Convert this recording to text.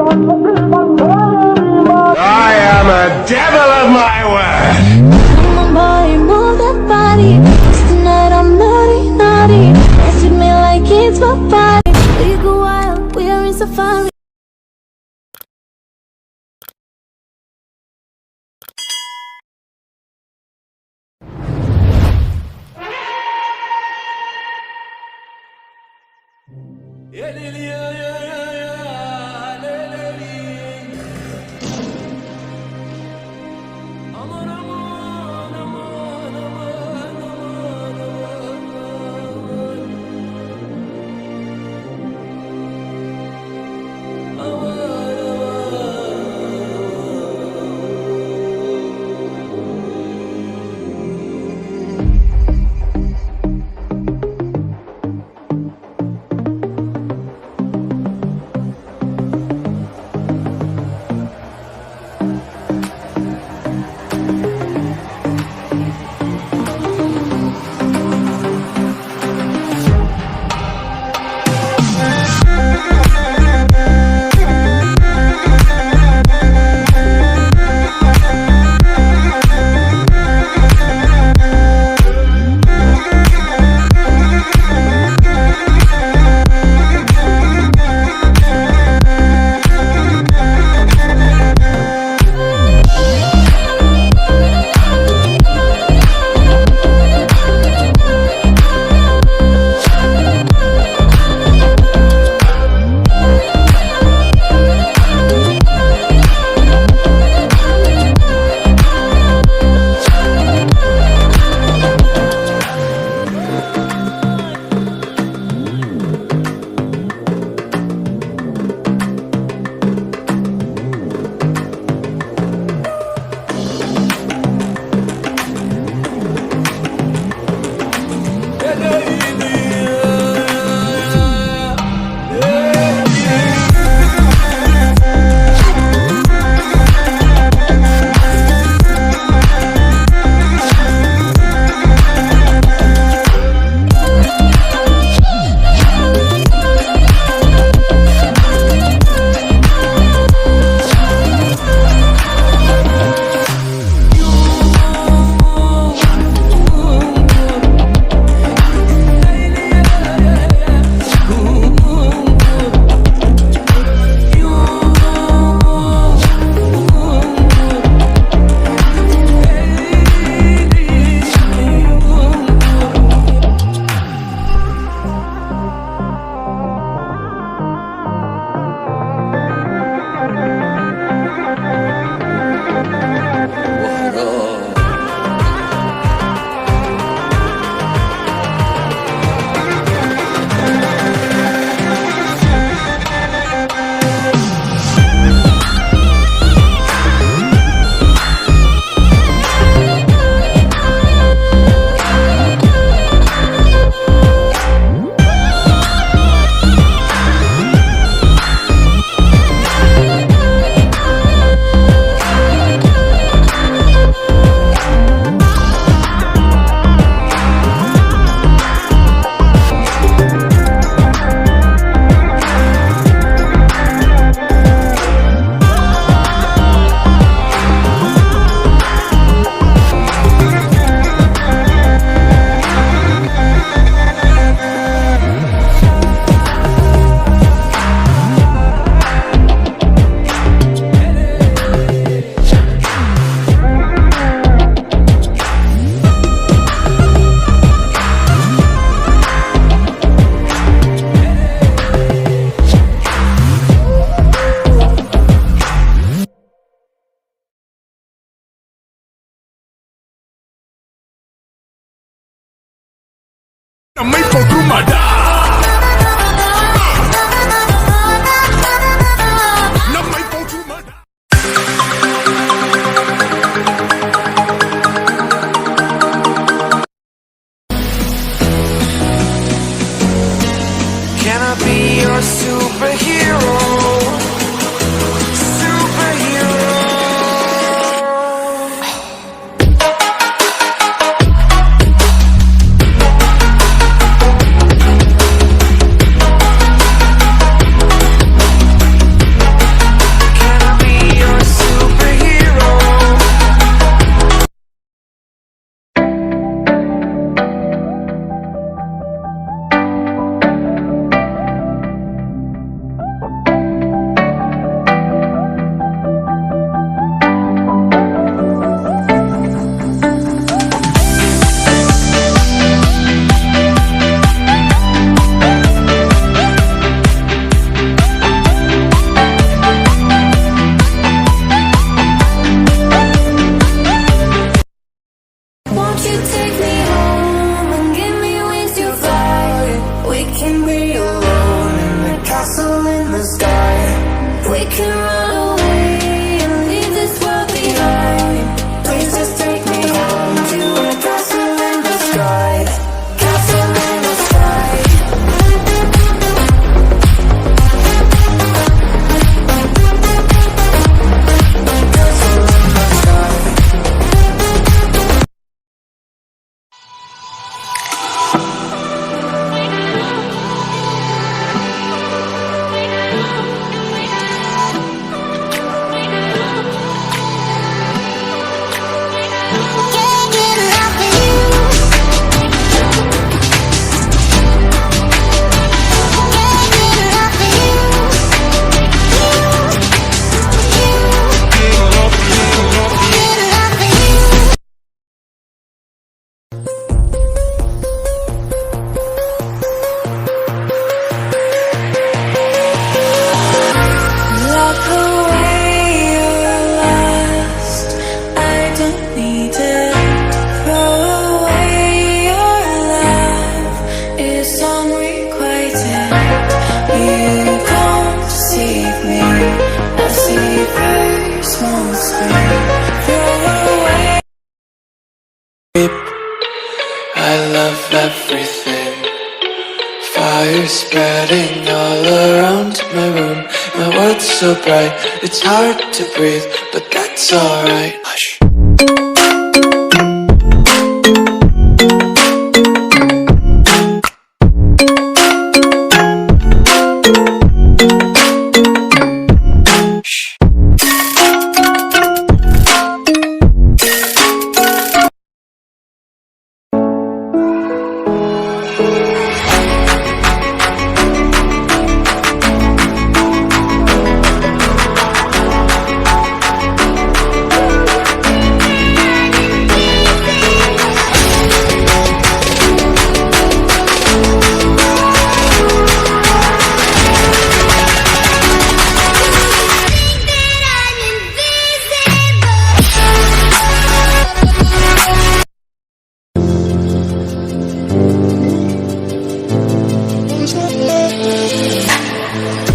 I am a devil of my word. My body, move that body. Tonight I'm naughty, naughty. Dance with me like it's my party. We go wild, we are in safari. can run away and leave this world behind. Please just take me home to a castle in the sky. Castle in the sky. Castle in the sky. Can't get enough of you. Can't get enough of you. Get enough of you. Lock away your lust. I don't need it. Throw away your love. It's unrequited. You can't deceive me. I see very small screen. Throw away. I love everything. Fire spreading all around my room. My world's so bright, it's hard to breathe, but that's alright. Hush.